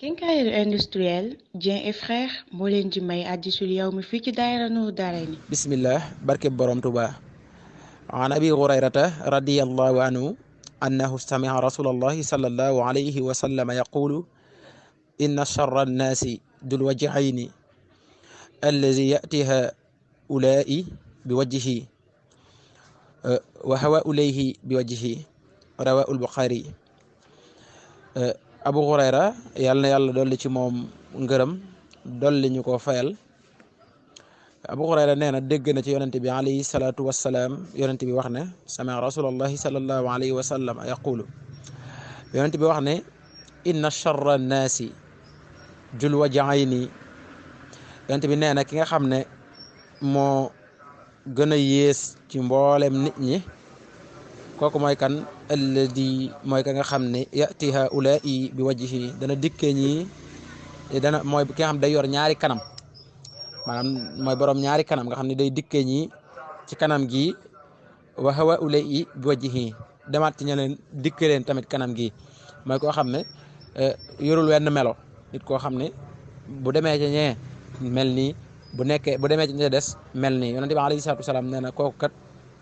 Quincaillerie industrielle Dieng et Frères moo leen di may Hadisul Yawmi fii ci daayira Nuuru Daarayni. bismillah barke borom Tuba an abi hurayrata radiyallahu anhu annahu sami'a rasulallahi sallallahu alayhi wa sallam yaqulu inna sharra annaasi dul wajhayni allazi ya'tiha ulaa'i biwajhihi wa hawa ulayhi biwajhihi rawahu al-Bukhari. Abu Hurayra yàlla na yàlla dolli ci moom ngërëm dolli ñu ko fayal. Abu Hurayra nee na dégg na ci yonente bi alayhi salaatu wassalaam yonente bi wax ne sami'a rasulallahi sallallahu alayhi wa sallam yaqulu yonente bi wax ne inna charra annaasi jul wajhayni yonente bi nee na ki nga xam ne moo gën a yées ci mboolem nit ñi kooku mooy kan alladi mooy ka nga xam ne yati haulaai bi wajhi dana dikkee ñi dana mooy ki nga xam day yor ñaari kanam maanaam mooy borom ñaari kanam nga xam ne day dikkee ñi ci kanam gi wa haulaai bi wajhi demaat ci ñeneen dikkee leen tamit kanam gi mooy koo xam ne yorul wenn melo nit koo xam ne bu demee ci ñee mel nii bu demee ci ñe des mel nii yonente bi alayhi salaatu wasalaam nee na kooku kat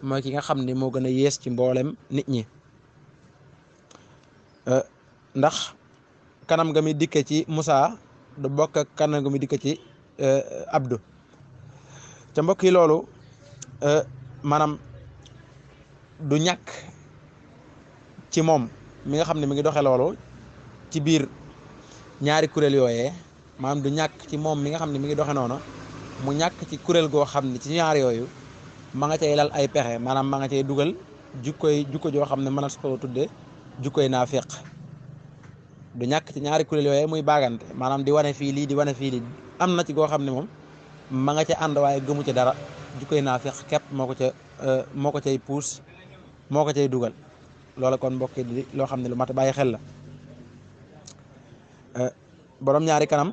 mooy ki nga xam ne moo gën a yées ci mboolem nit ñi ndax kanam nga mi dikke ci Musaa du bokk ak kanam nga mi dikke ci Abdu te mbokk yi loolu maanaam du ñàkk ci moom mi nga xam ne mi ngi doxe loolu ci biir ñaari kuréel yooyee maanaam du ñàkk ci moom mi nga xam ne mi ngi doxe noonu mu ñàkk ci kuréel goo xam ne ci ñaar yooyu ma nga cay lal ay pexe maanaam ma nga cay dugal jukko joo xam ne mën a su ko tudde jukkoy naafiq du ñàkk ci ñaari kuréel yooyee muy baagante maanaam di wane fii lii di wane fii lii am na ci goo xam ne moom ma nga ca ànd waaye gëmu ci dara jukkoy naafiq képp moo ko cay puus moo ko cay dugal loola kon mbokk di loo xam ne lu mat a bàyyi xel la borom ñaari kanam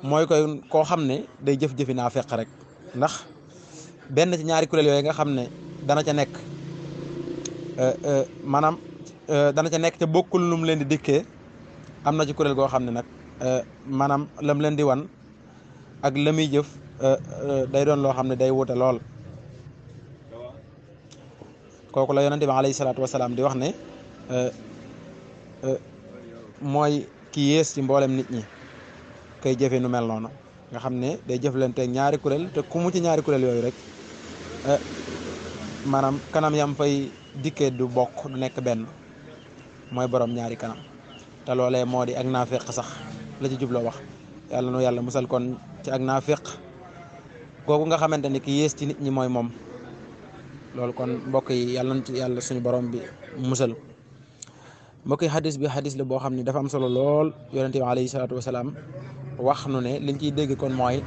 mooy koy koo xam ne day jëf-jëfi naafiq rek ndax benn ci ñaari kuréel yooyu nga xam ne dana ca nekk maanaam dana ca nekk te bokkul lu mu leen di dikkee am na ci kuréel goo xam ne nag maanaam lam leen di wan ak la muy jëf day doon loo xam ne day wute lool kooku la yonente bi alayhi salaatu wasalaam di wax ne mooy ki yées ci mboolem nit ñi kay jëfe nu mel noonu nga xam ne day jëflanteeg ñaari kuréel te ku mu ci ñaari kuréel yooyu rek maanaam kanam yam fay dikkee du bokk du nekk benn mooy borom ñaari kanam te loolee moo di ak naafiq sax la ci jubloo wax yàlla nu yàlla musal kon ci ak naafiq kooku nga xamante ni ki yées ci nit ñi mooy moom loolu kon mbokk yi yàlla na ci yàlla suñu borom bi musal mbokk yi xadis bi xadis la boo xam ne dafa am solo lool yonente bi alayhi salaatu wasalaam wax nu ne liñ ciy dégg kon mooy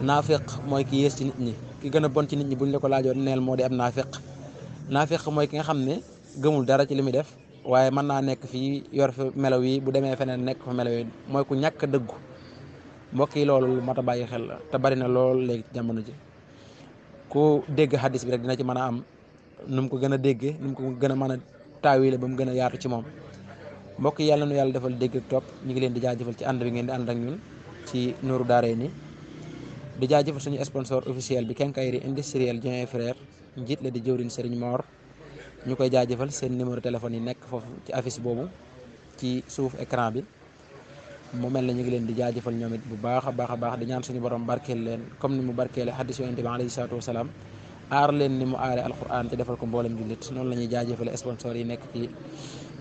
naafiq mooy ki yées ci nit ñi ki gën a bon ci nit ñi buñ la ko laajoon neel moo di ab naafiq mooy ki nga xam ne gëmul dara ci li muy def waaye mën naa nekk fii yor fi melaw yi bu demee feneen nekk fa melaw yi mooy ku ñàkk dëggu mbokk yi loolu lu mat a bàyyi xel la te bari na lool léegi jamono ji ku dégg xadis bi rek dina ci mën a am nu mu ko gën a déggee nu mu ko gën a mën a taawile ba mu gën a yaatu ci moom mbokk yi yàlla nu yàlla defal dégg ak topp ñu ngi leen di jaajëfal ci ànd bi ngeen di ànd ak ñun ci Nuuru Daarayni di jaajëfal suñu sponsor officiel bi Quincaillerie industrielle Dieng et Frères njiit la di jëwriñ Serigne Mor ñu koy jaajëfal seen numéro téléphone yi nekk foofu ci affiche boobu ci suuf écran bi mu mel ne ñu ngi leen di jaajëfal ñoom it bu baax a baax di ñaan suñu borom barkeel leen comme ni mu barkeele xaddis yonente bi alayhi salaatu wasalaam aar leen ni mu aare alquran te defal ko mboolem jullit noonu la ñuy jaajëfale sponsor yi nekk ci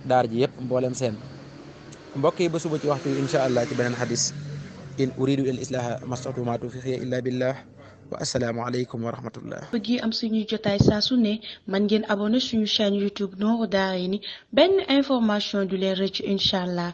daar ji yëpp mboolem seen mbokk yi ba suba ci waxtu yi incha allah ci beneen xadis in uridu il islaha mastatu ma tawfiqiya illa billah wa assalaamu aleykum wa rahmatullah bëgg am suñuy jotaay saa su ne man ngeen abonné suñu chaîne YouTube Nuuru Daarayni benn information du leen rëcc incha allah